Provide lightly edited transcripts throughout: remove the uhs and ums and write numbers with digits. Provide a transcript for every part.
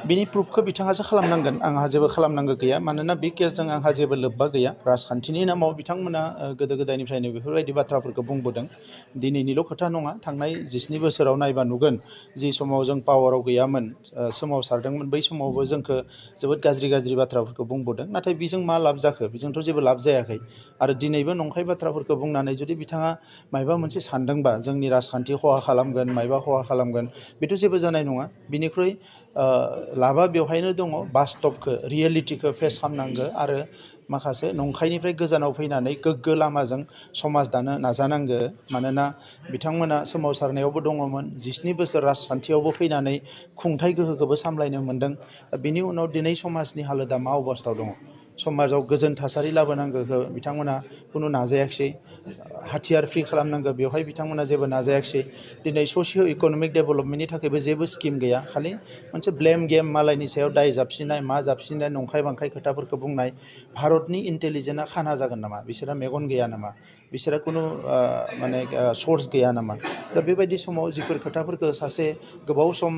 बिनि प्रुफखौ बिथाङासो खालामनांगोन आंहा जेबो खालामनांगौ गैया मानोना बे केसजों आंहा जेबो लोब्बा गैया राजखान्थिनि नामाव बिथांमोना गोदो गोदायनिफ्रायनो बेफोरबायदि बाथ्राफोरखौ बुंबोदों दिनैनिल' खोथा नङा थांनाय 19 बोसोराव नायबा नुगोन जि समाव जों पावाराव गैयामोन सोमावसारदोंमोन बै समावबो जोंखौ जोबोद गाज्रि बाथ्राफोरखौ बुंबोदों नाथाय बेजों मा लाब जाखो बेजोंथ' जेबो लाब जायाखै आरो दिनैबो नंखाय बाथ्राफोरखौ बुंनानै जुदि बिथाङा मायबा मोनसे सानदोंबा जोंनि राजखान्थि खहा खालामगोन मायबा खहा खालामगोन बेथ' जेबो जानाय नङा बिनिख्रुइ लाबा बेवहायनो दङ बास्तबखौ रियेलिटिखौ फेस खालामनांगौ आरो माखासे नंखायनिफ्राय गोजानाव फैनानै गोग्गो लामाजों समाज दानो नाजानांगौ मानोना बिथांमोना सोमावसारनायावबो दङमोन 19 बोसोर राजखान्थियावबो फैनानै खुंथाय गोहोखौबो सामलायनो मोन्दों बिनि उनाव दिनै समाजनि हालोदा मा अबस्थायाव दङ समाजाव गोजोन थासारि लाबोनांगौखौ बिथांमोना खुनु नाजायाखिसै हाथियार फ्रि खालामनांगौ बेवहाय बिथांमोना जेबो नाजायाखिसै दिनै ससिय' इक'नमिक डेभेलपमेन्टनि थाखायबो जेबो स्किम गैया खालि मोनसे ब्लेम गेम मालायनि सायाव दाय जाबसिननाय मा जाबसिननाय नंखाय बांखाय खोथाफोरखौ बुंनाय भारतनि इन्टेलिजेन्सआ खाना जागोन नामा बिसोरहा मेगन गैया नामा बिसोरहा खुनु माने सर्स गैया नामा दा बेबायदि समाव जिफोर खोथाफोरखौ सासे गोबाव सम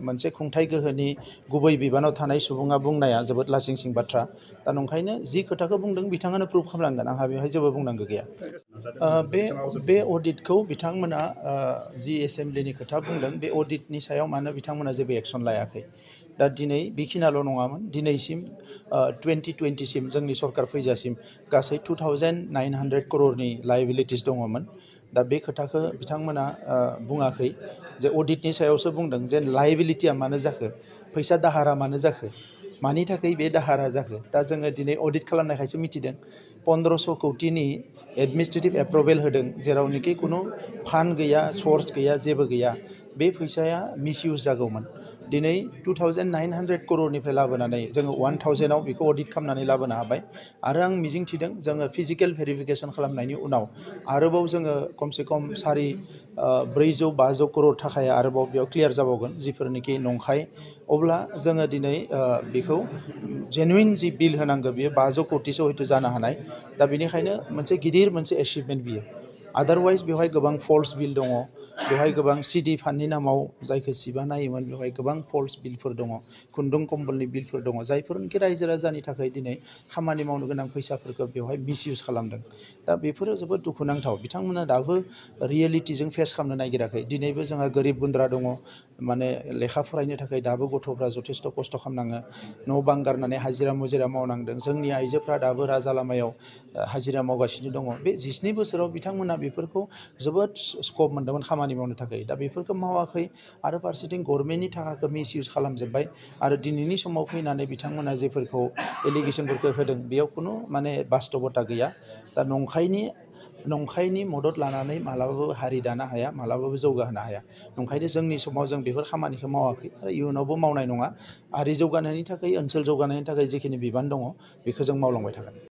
मोनसे खुंथाय गोहोनि गुबै बिबानाव थानाय सुबुङा बुंनाया जोबोद लासिंसिं बाथ्रा दा नंखायनो जि खोथाखौ बुंदों बिथाङानो प्रुभ खालामनांगोन आंहा बेवहाय जेबो बुंनांगौ गैया बे अडिटखौ बिथांमोना जि एसेम्ब्लिनि खोथा बुंदों बे अडिटनि सायाव मानो बिथांमोना जेबो एक्सन लायाखै दा दिनै बेखिनियाल' नङामोन दिनैसिम 2020सिम जोंनि सरकार फैजासिम गासै 2900 करोड़नि लायबिलिटिस दङमोन दा बे खोथाखौ बिथांमोना बुङाखै जे अडिटनि सायावसो बुंदों जे लायबिलिटिया मानो जाखो फैसा दाहारा मानो जाखो मानि थाखाय बे दाहारा जाखो दा जोङो दिनै अडिट खालामनायखायसो मिथिदों 1500 कौटिनि एडमिनिस्ट्रेटिभ एप्रुभेल होदों जेरावनोखि खुनु फान्ड गैया सर्स गैया जेबो गैया बे फैसाया मिसइउज जागौमोन दिनै 2900 करोड़निफ्राय लाबोनानै जोङो 1000आव बेखौ अडिट खालामनानै लाबोनो हाबाय आरो आं मिजिं थिदों जोङो फिजिकेल भेरिफिकेसन खालामनायनि उनाव आरोबाव जोङो खमसे खम 400-500 करोड़ थाखाया आरोबाव बेयाव क्लियार जाबावगोन जिफोरनिखि नंखाय अब्ला जोङो दिनै बेखौ जेनुइन जि बिल होनांगौ बियो 500 कौटिसो हयथ' जानो हानाय दा बेनिखायनो मोनसे गिदिर मोनसे एचिभमेन्ट बियो आदारवाइज बेवहाय गोबां फल्स बिल दङ बेवहाय गोबां सिडि फान्डनि नामाव जायखौ सिबा नायोमोन बेवहाय गोबां फल्स बिलफोर दङ खुन्दुं कम्बलनि बिलफोर दङ जायफोरनिखि रायजो राजानि थाखाय दिनै खामानि मावनो गोनां फैसाफोरखौ बेवहाय मिसइउज खालामदों दा बेफोरो जोबोद दुखुनांथाव बिथांमोना दाबो रियेलिटिजों फेस खालामनो नागिराखै दिनैबो जोंहा गोरिब गुन्द्रा दङ माने लेखा फरायनो थाखाय दाबो गथ'फ्रा जथेस्थ' खस्थ' खालामनाङो न' बां गारनानै हाजिरा मुजिरा मावनांदों जोंनि आइजोफ्रा दाबो राजा लामायाव हाजिरा मावगासिनो दङ बे 19 बोसोराव बिथांमोना बेफोरखौ जोबोद स्कप मोन्दोंमोन खामानि मावनो थाखाय दा बेफोरखौ मावाखै आरो फारसेथिं गभर्नमेन्टनि थाखाखौ मिसइउज खालामजोब्बाय आरो दिनैनि समाव फैनानै बिथांमोना जेफोरखौ एलिगेसनफोरखौ होदों बेयाव खुनु माने बास्तबता गैया दा नंखायनि मदद लानानै मालाबाबो हारि दानो हाया मालाबाबो जौगाहोनो हाया नंखायनो जोंनि समाव जों बेफोर खामानिखौ मावाखै आरो इयुनावबो मावनाय नङा हारि जौगानायनि थाखाय ओनसोल जौगानायनि थाखाय जिखिनि बिबान दङ बेखौ जों मावलांबाय थागोन